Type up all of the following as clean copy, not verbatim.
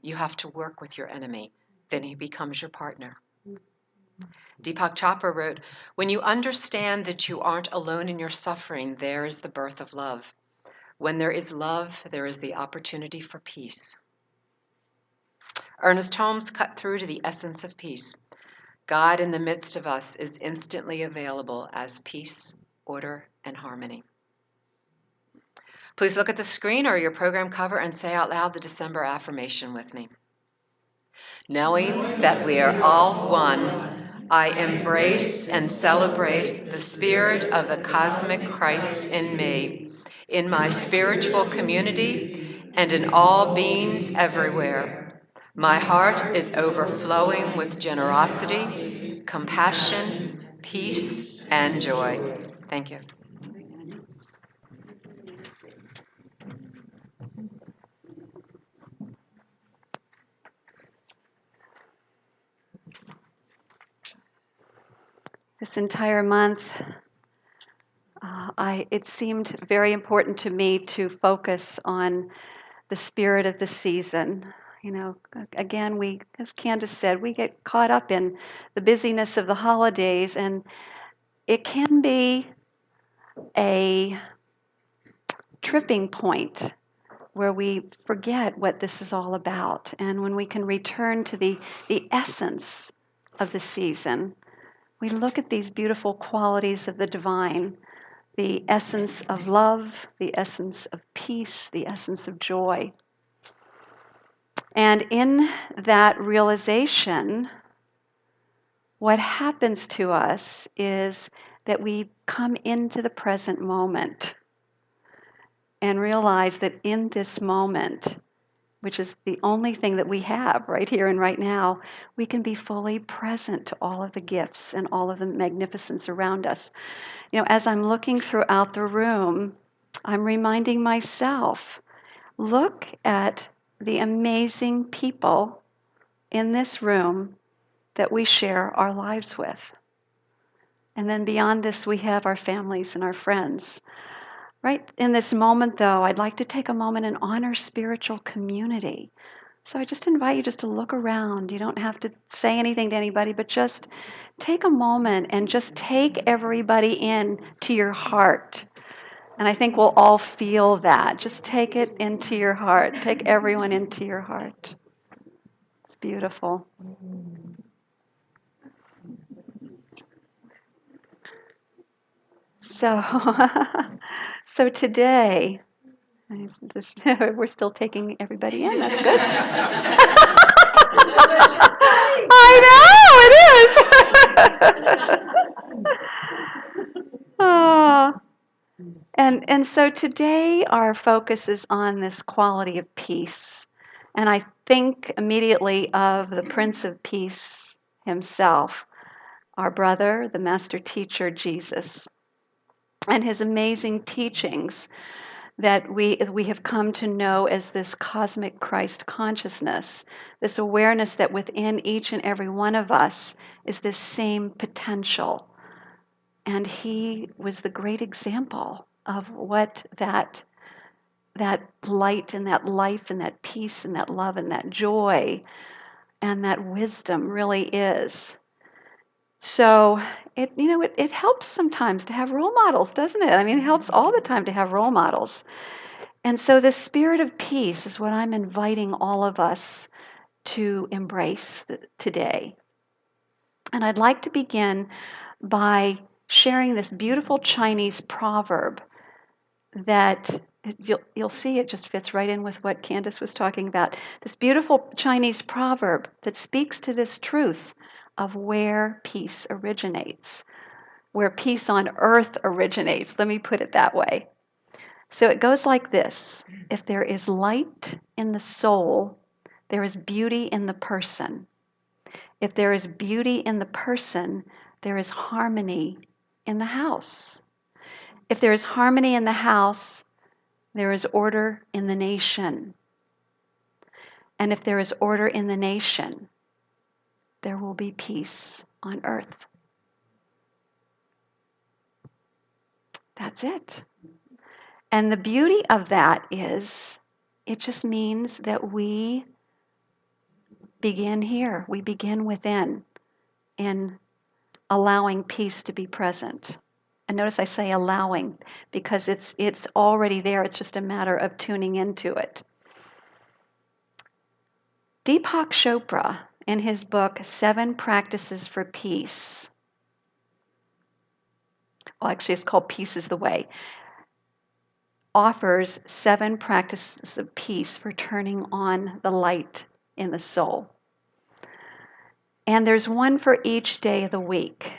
You have to work with your enemy. Then he becomes your partner. Deepak Chopra wrote, "When you understand that you aren't alone in your suffering, there is the birth of love. When there is love, there is the opportunity for peace." Ernest Holmes cut through to the essence of peace. God in the midst of us is instantly available as peace, order, and harmony. Please look at the screen or your program cover and say out loud the December affirmation with me. Knowing that we are all one, I embrace and celebrate the spirit of the cosmic Christ in me, in my spiritual community, and in all beings everywhere. My heart is overflowing with generosity, compassion, peace, and joy. Thank you. This entire month, it seemed very important to me to focus on the spirit of the season. You know, again, as Candace said, we get caught up in the busyness of the holidays, and it can be a tripping point where we forget what this is all about. And when we can return to the essence of the season, we look at these beautiful qualities of the divine, the essence of love, the essence of peace, the essence of joy. And in that realization, what happens to us is that we come into the present moment and realize that in this moment, which is the only thing that we have right here and right now, we can be fully present to all of the gifts and all of the magnificence around us. You know, as I'm looking throughout the room, I'm reminding myself, look at the amazing people in this room that we share our lives with. And then beyond this, we have our families and our friends. Right in this moment, though, I'd like to take a moment and honor spiritual community. So I just invite you just to look around. You don't have to say anything to anybody, but just take a moment and just take everybody in to your heart. And I think we'll all feel that. Just take it into your heart. Take everyone into your heart. It's beautiful. So, so today, we're still taking everybody in. That's good. I know, it is. Oh. And so today our focus is on this quality of peace. And I think immediately of the Prince of Peace himself, our brother, the master teacher, Jesus, and his amazing teachings that we have come to know as this cosmic Christ consciousness, this awareness that within each and every one of us is this same potential. And he was the great example of what that light and that life and that peace and that love and that joy and that wisdom really is. So it helps sometimes to have role models, doesn't it? I mean, it helps all the time to have role models. And so the spirit of peace is what I'm inviting all of us to embrace today. And I'd like to begin by sharing this beautiful Chinese proverb that you'll see it just fits right in with what Candace was talking about. This beautiful Chinese proverb that speaks to this truth of where peace originates, where peace on earth originates. Let me put it that way. So it goes like this: if there is light in the soul, there is beauty in the person. If there is beauty in the person, there is harmony in the house. If there is harmony in the house, there is order in the nation. And if there is order in the nation, there will be peace on earth. That's it. And the beauty of that is, it just means that we begin here. We begin within in allowing peace to be present. And notice I say allowing because it's already there. It's just a matter of tuning into it. Deepak Chopra, in his book, 7 Practices for Peace, well, actually, it's called Peace is the Way, offers 7 practices of peace for turning on the light in the soul. And there's one for each day of the week.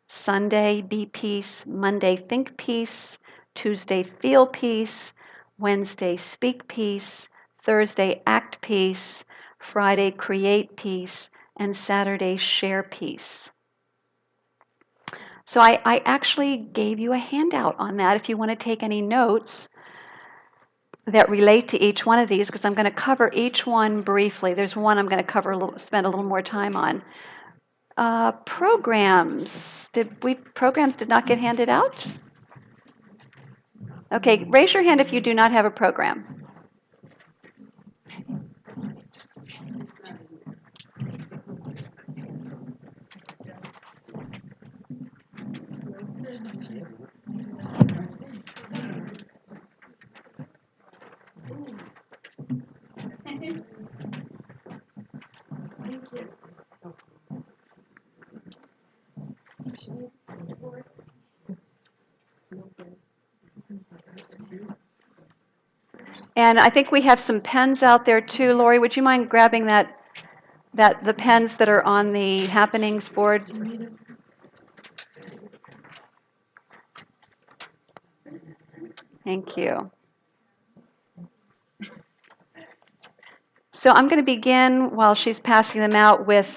Sunday, be peace. Monday, think peace. Tuesday, feel peace. Wednesday, speak peace. Thursday, act peace. Friday, create peace. And Saturday, share peace. So I actually gave you a handout on that if you want to take any notes that relate to each one of these, because I'm going to cover each one briefly. There's one I'm going to spend a little more time on. Programs. Programs did not get handed out? Okay, raise your hand if you do not have a program. And I think we have some pens out there too. Lori, would you mind grabbing the pens that are on the happenings board? Thank you. So I'm going to begin while she's passing them out with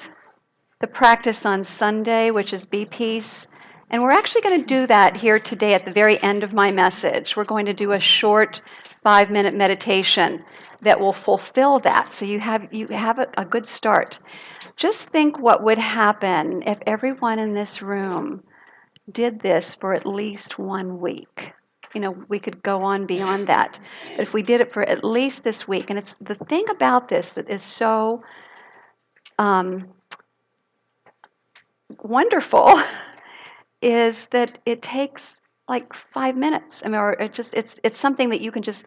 the practice on Sunday, which is Be Peace. And we're actually going to do that here today at the very end of my message. We're going to do a short 5-minute meditation that will fulfill that. So you have a good start. Just think what would happen if everyone in this room did this for at least 1 week. We could go on beyond that. But if we did it for at least this week, and it's the thing about this that is so wonderful is that it takes like 5 minutes. I mean, or it's something that you can just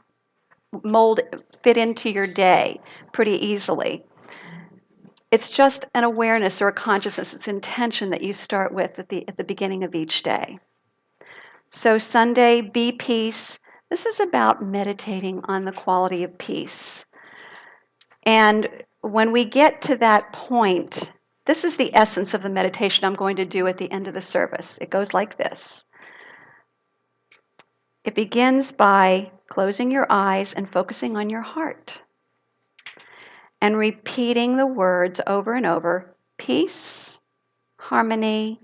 fit into your day pretty easily. It's just an awareness or a consciousness. It's intention that you start with at the beginning of each day. So Sunday, be peace. This is about meditating on the quality of peace. And when we get to that point, this is the essence of the meditation I'm going to do at the end of the service. It goes like this. It begins by closing your eyes and focusing on your heart and repeating the words over and over: peace, harmony,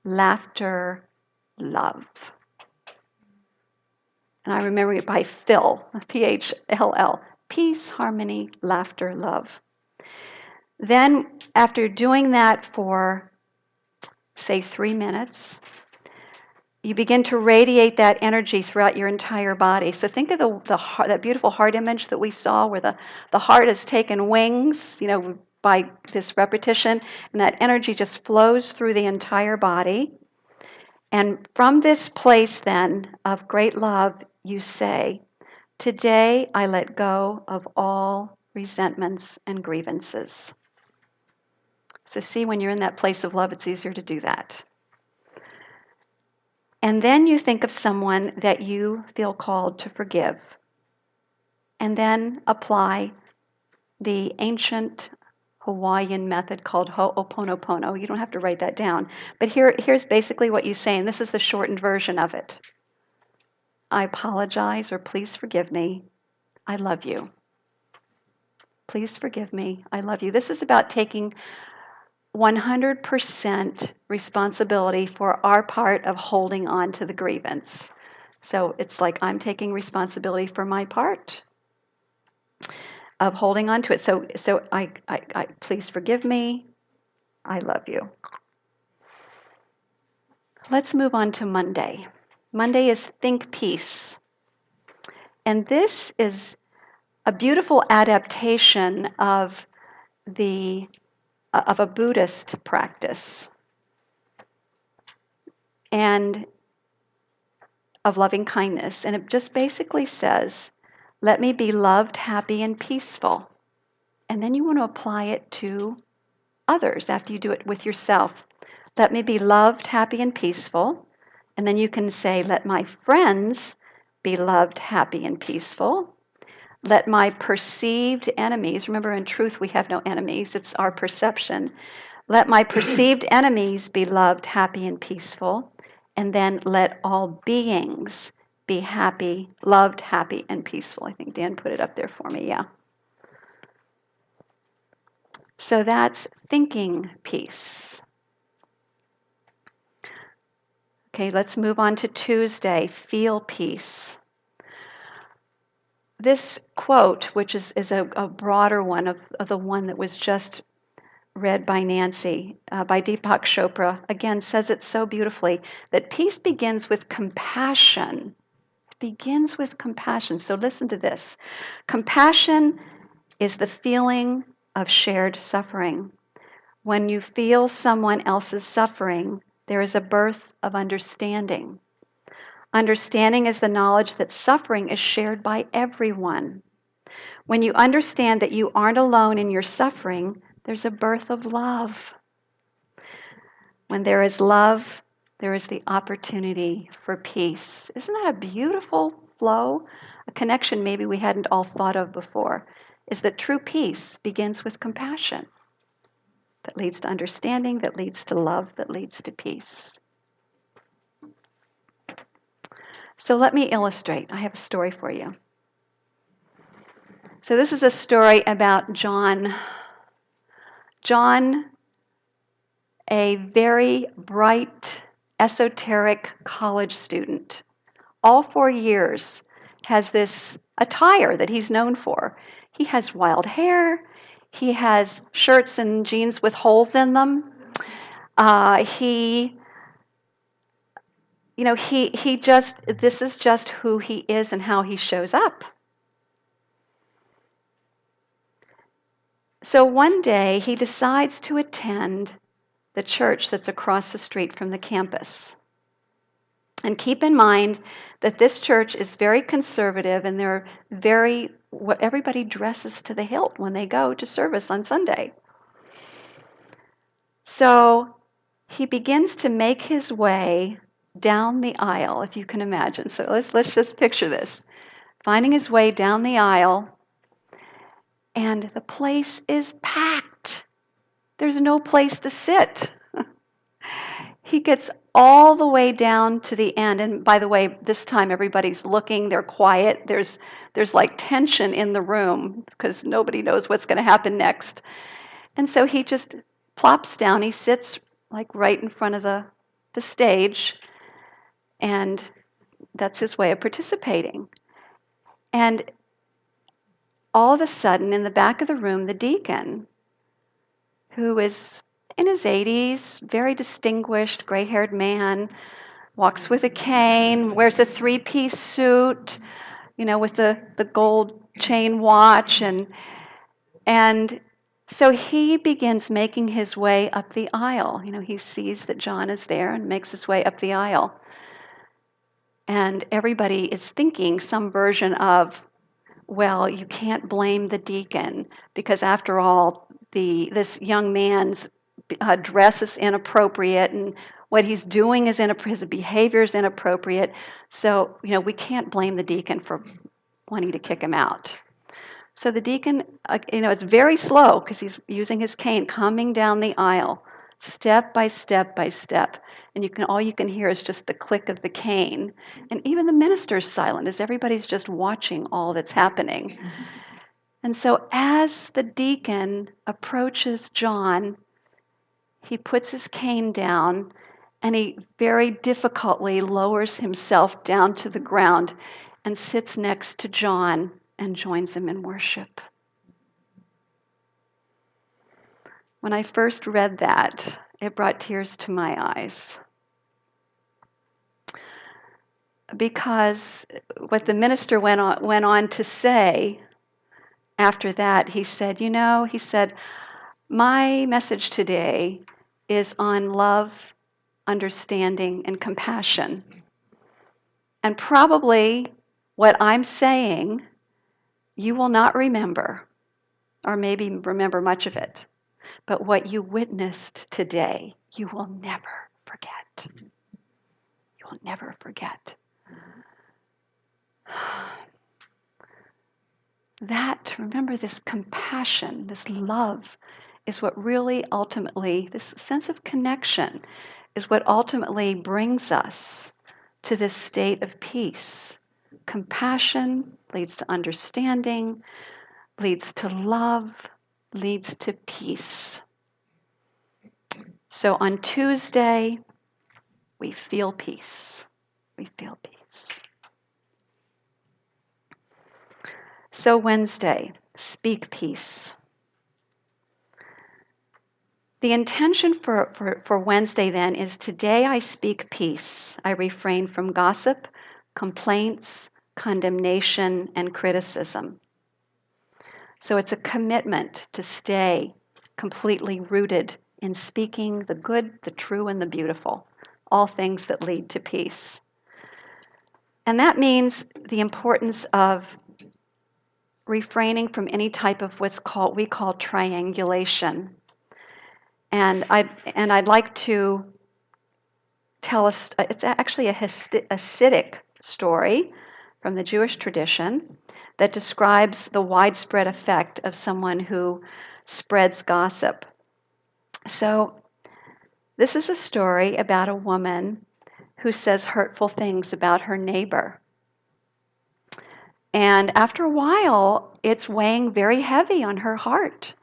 laughter, love. And I remember it by Phil, Phll. Peace, harmony, laughter, love. Then, after doing that for, say, 3 minutes, you begin to radiate that energy throughout your entire body. So think of the heart, that beautiful heart image that we saw where the heart has taken wings, by this repetition, and that energy just flows through the entire body. And from this place then of great love, you say, today I let go of all resentments and grievances. So see, when you're in that place of love, it's easier to do that. And then you think of someone that you feel called to forgive. And then apply the ancient Hawaiian method called Ho'oponopono. You don't have to write that down. But here's basically what you say, and this is the shortened version of it. I apologize, or please forgive me. I love you. Please forgive me. I love you. This is about taking 100% responsibility for our part of holding on to the grievance. So it's like I'm taking responsibility for my part of holding on to it. So I please forgive me. I love you. Let's move on to Monday. Monday is Think Peace. And this is a beautiful adaptation of the of a Buddhist practice and of loving kindness. And it just basically says, let me be loved, happy, and peaceful. And then you want to apply it to others after you do it with yourself. Let me be loved, happy, and peaceful. And then you can say, let my friends be loved, happy, and peaceful. Let my perceived enemies, remember in truth we have no enemies, it's our perception. Let my perceived enemies be loved, happy, and peaceful. And then let all beings be happy, loved, happy, and peaceful. I think Dan put it up there for me, yeah. So that's thinking peace. Okay, let's move on to Tuesday, feel peace. This quote, which is a broader one of the one that was just read by Nancy, by Deepak Chopra, again says it so beautifully that peace begins with compassion. It begins with compassion. So listen to this. Compassion is the feeling of shared suffering. When you feel someone else's suffering, there is a birth of understanding. Understanding is the knowledge that suffering is shared by everyone. When you understand that you aren't alone in your suffering, there's a birth of love. When there is love, there is the opportunity for peace. Isn't that a beautiful flow? A connection maybe we hadn't all thought of before is that true peace begins with compassion that leads to understanding, that leads to love, that leads to peace. So let me illustrate. I have a story for you. So this is a story about John. John, a very bright, esoteric college student, all 4 years has this attire that he's known for. He has wild hair. He has shirts and jeans with holes in them. This is just who he is and how he shows up. So one day he decides to attend the church that's across the street from the campus. And keep in mind that this church is very conservative and everybody dresses to the hilt when they go to service on Sunday. So he begins to make his way down the aisle, if you can imagine. So let's just picture this. Finding his way down the aisle, and the place is packed. There's no place to sit. He gets all the way down to the end, and by the way, this time everybody's looking, they're quiet. There's like tension in the room because nobody knows what's going to happen next. And so he just plops down. He sits like right in front of the stage, and that's his way of participating. And all of a sudden, in the back of the room, the deacon, who is in his 80s, very distinguished, gray-haired man, walks with a cane, wears a 3-piece suit, with the gold chain watch, and so he begins making his way up the aisle. He sees that John is there and makes his way up the aisle. And everybody is thinking some version of, well, you can't blame the deacon because after all, this young man's dress is inappropriate and what he's doing is his behavior is inappropriate. So, we can't blame the deacon for wanting to kick him out. So the deacon, it's very slow because he's using his cane, coming down the aisle, step by step by step. And all you can hear is just the click of the cane. And even the minister's silent as everybody's just watching all that's happening. And so as the deacon approaches John, he puts his cane down and he very difficultly lowers himself down to the ground and sits next to John and joins him in worship. When I first read that, it brought tears to my eyes. Because what the minister went on to say after that, he said, My message today is on love, understanding, and compassion. And probably what I'm saying, you will not remember, or maybe remember much of it. But what you witnessed today, you will never forget. You will never forget. That, remember, this compassion, this love, is what really ultimately, this sense of connection, is what ultimately brings us to this state of peace. Compassion leads to understanding, leads to love, leads to peace. So on Tuesday, we feel peace. We feel peace. So Wednesday, speak peace. The intention for Wednesday then is today I speak peace. I refrain from gossip, complaints, condemnation, and criticism. So it's a commitment to stay completely rooted in speaking the good, the true, and the beautiful, all things that lead to peace. And that means the importance of refraining from any type of we call triangulation. And I'd like to tell us, it's actually a Hasidic story from the Jewish tradition that describes the widespread effect of someone who spreads gossip. So this is a story about a woman who says hurtful things about her neighbor. And after a while, it's weighing very heavy on her heart.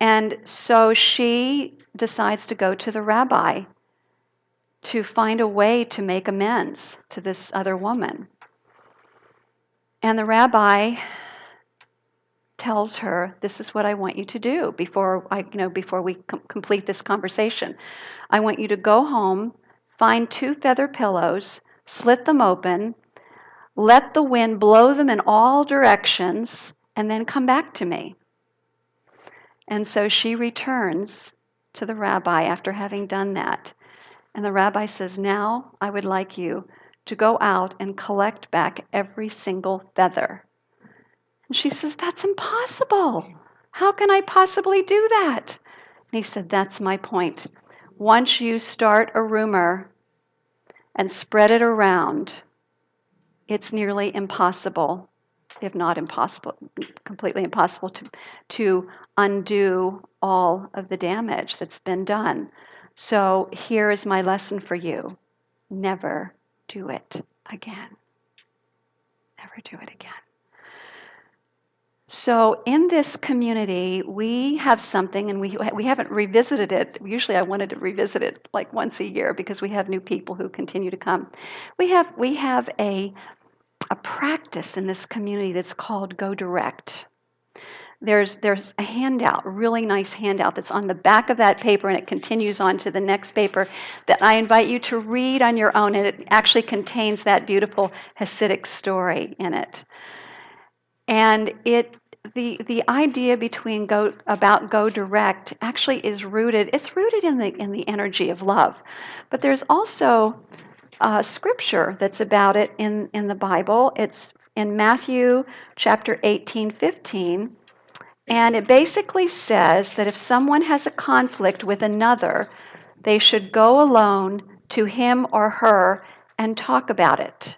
And so she decides to go to the rabbi to find a way to make amends to this other woman. And the rabbi tells her, "This is what I want you to do before we complete this conversation. I want you to go home, find 2 feather pillows, slit them open, let the wind blow them in all directions, and then come back to me." And so she returns to the rabbi after having done that. And the rabbi says, "Now I would like you to go out and collect back every single feather." And she says, "That's impossible. How can I possibly do that?" And he said, "That's my point. Once you start a rumor and spread it around, it's nearly impossible, if not impossible, completely impossible to undo all of the damage that's been done. So here is my lesson for you. Never do it again. Never do it again." So in this community, we have something, and we haven't revisited it. Usually I wanted to revisit it like once a year because we have new people who continue to come. We have a practice in this community that's called Go Direct. There's a handout, a really nice handout that's on the back of that paper, and it continues on to the next paper that I invite you to read on your own, and it actually contains that beautiful Hasidic story in it. And the idea about Go Direct actually is rooted in the energy of love. But there's also scripture that's about it in the Bible. It's in Matthew chapter 18:15. And it basically says that if someone has a conflict with another, they should go alone to him or her and talk about it.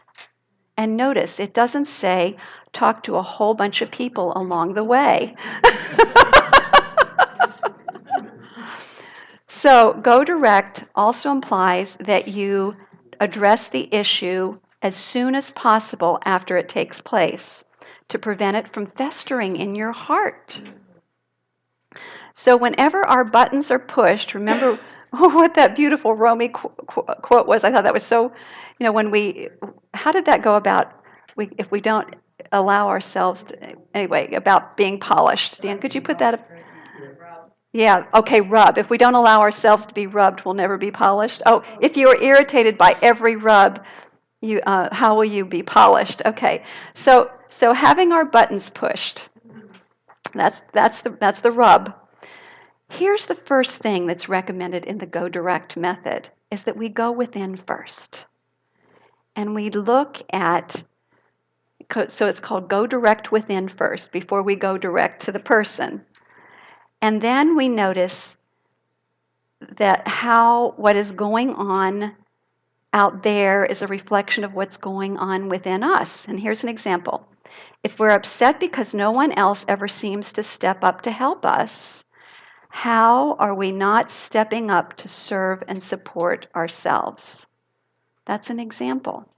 And notice, it doesn't say talk to a whole bunch of people along the way. So, Go Direct also implies that you address the issue as soon as possible after it takes place, to prevent it from festering in your heart. So whenever our buttons are pushed, remember what that beautiful Romy quote was. I thought that was so, how did that go about if we don't allow ourselves to, anyway, about being polished. Dan, could you put that up? Yeah, okay, rub. If we don't allow ourselves to be rubbed, we'll never be polished. Oh, if you are irritated by every rub, how will you be polished? Okay, so having our buttons pushed, that's the rub. Here's the first thing that's recommended in the Go Direct method, is that we go within first. And we look at, so it's called Go Direct Within first, before we go direct to the person. And then we notice that what is going on out there is a reflection of what's going on within us. And here's an example. If we're upset because no one else ever seems to step up to help us, how are we not stepping up to serve and support ourselves? That's an example.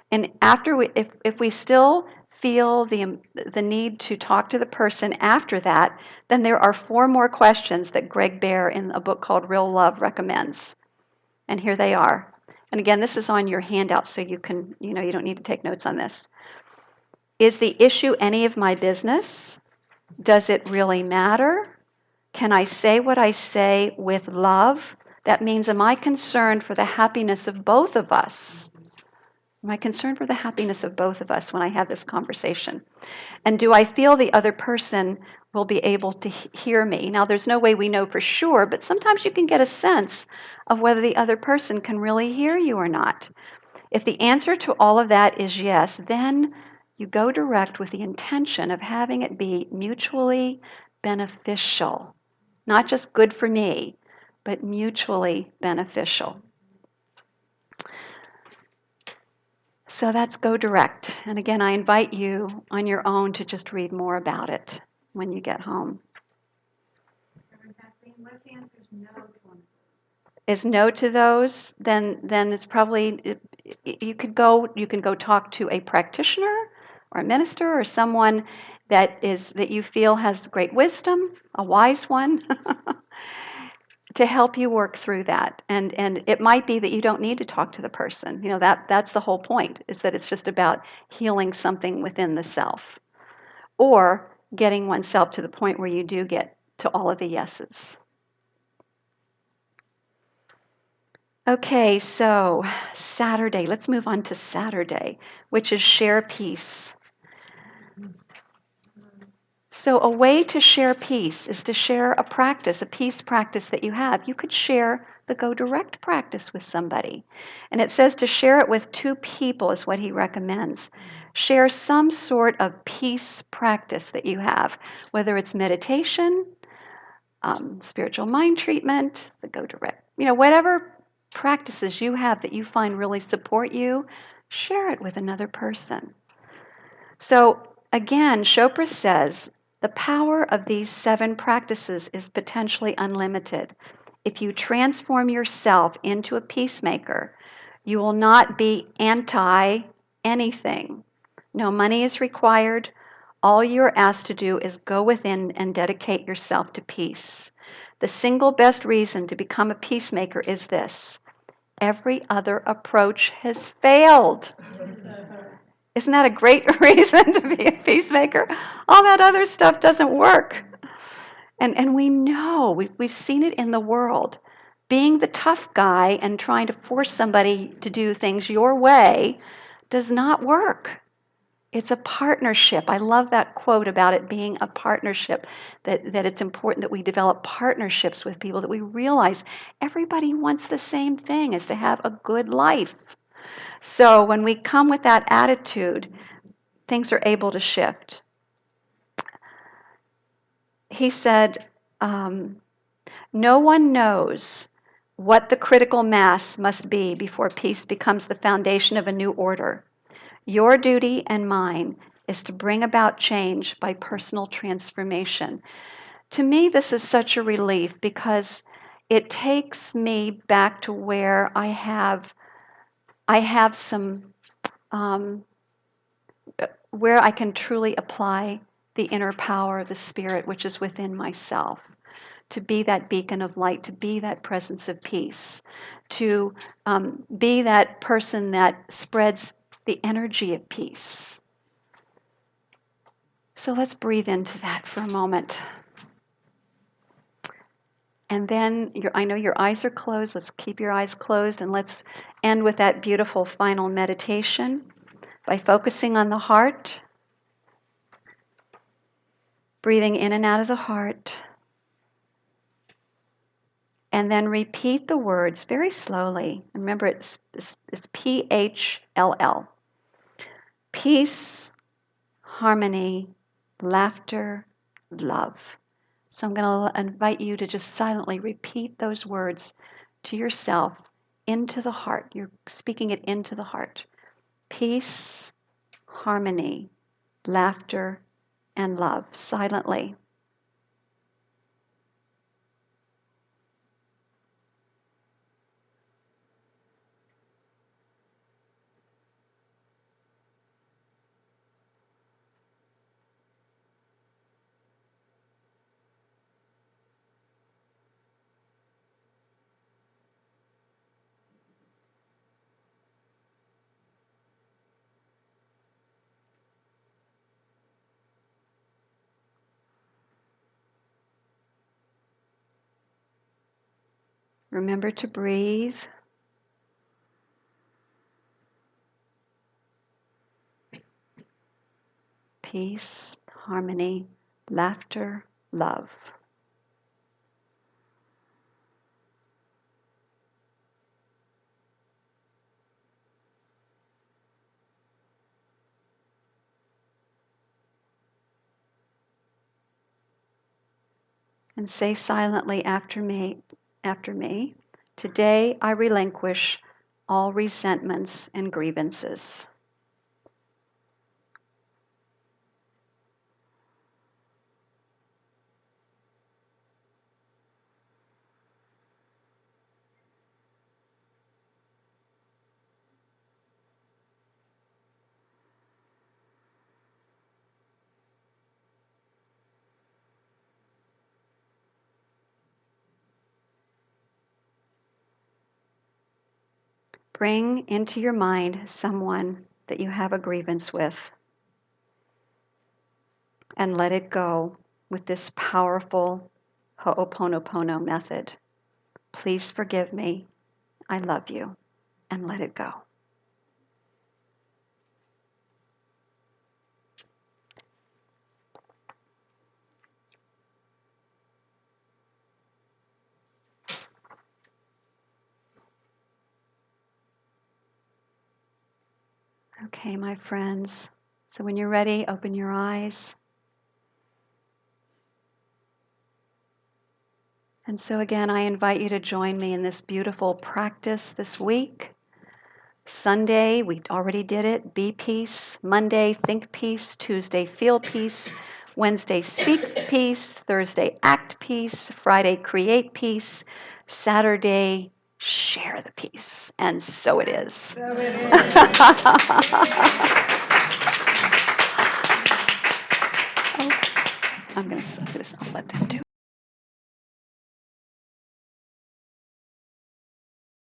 And if we still feel the need to talk to the person after that, then there are 4 more questions that Greg Bear in a book called Real Love recommends. And here they are. And again, this is on your handout, so you don't need to take notes on this. Is the issue any of my business? Does it really matter? Can I say what I say with love? That means, am I concerned for the happiness of both of us? Am I concerned for the happiness of both of us when I have this conversation? And do I feel the other person will be able to hear me? Now, there's no way we know for sure, but sometimes you can get a sense of whether the other person can really hear you or not. If the answer to all of that is yes, then you go direct with the intention of having it be mutually beneficial. Not just good for me, but mutually beneficial. So that's Go Direct. And again, I invite you on your own to just read more about it when you get home. Kathleen, what if the answer is no to one of those? Is no to those, then it's probably, you can go talk to a practitioner or a minister or someone that you feel has great wisdom, a wise one, to help you work through that. And it might be that you don't need to talk to the person. That's the whole point, is that it's just about healing something within the self, or getting oneself to the point where you do get to all of the yeses. Okay, so Saturday. Let's move on to Saturday, which is share peace. So a way to share peace is to share a practice, a peace practice that you have. You could share the Go Direct practice with somebody. And it says to share it with 2 people is what he recommends. Share some sort of peace practice that you have, whether it's meditation, spiritual mind treatment, the Go Direct, whatever practices you have that you find really support you, share it with another person. So again, Chopra says the power of these 7 practices is potentially unlimited. If you transform yourself into a peacemaker, you will not be anti anything. No money is required. All you're asked to do is go within and dedicate yourself to peace. The single best reason to become a peacemaker is this: every other approach has failed. Isn't that a great reason to be a peacemaker? All that other stuff doesn't work. And we know, we've seen it in the world. Being the tough guy and trying to force somebody to do things your way does not work. It's a partnership. I love that quote about it being a partnership, that it's important that we develop partnerships with people, that we realize everybody wants the same thing, is to have a good life. So when we come with that attitude, things are able to shift. He said, no one knows what the critical mass must be before peace becomes the foundation of a new order. Your duty and mine is to bring about change by personal transformation. To me, this is such a relief, because it takes me back to where I have some, where I can truly apply the inner power of the Spirit, which is within myself, to be that beacon of light, to be that presence of peace, to be that person that spreads the energy of peace. So let's breathe into that for a moment. And then, I know your eyes are closed. Let's keep your eyes closed, and let's end with that beautiful final meditation by focusing on the heart, breathing in and out of the heart, And then repeat the words very slowly. Remember, it's PHLL. Peace, harmony, laughter, love. So I'm going to invite you to just silently repeat those words to yourself into the heart. You're speaking it into the heart. Peace, harmony, laughter, and love, silently. Remember to breathe. Peace, harmony, laughter, love. And say silently after me, today I relinquish all resentments and grievances. Bring into your mind someone that you have a grievance with and let it go with this powerful Ho'oponopono method. Please forgive me. I love you. And let it go. Okay, my friends. So when you're ready, open your eyes. And so again, I invite you to join me in this beautiful practice this week. Sunday, we already did it, be peace. Monday, think peace. Tuesday, feel peace. Wednesday, speak peace. Thursday, act peace. Friday, create peace. Saturday, share the peace. And so it is. So it is. I'm going to I'll let them do it.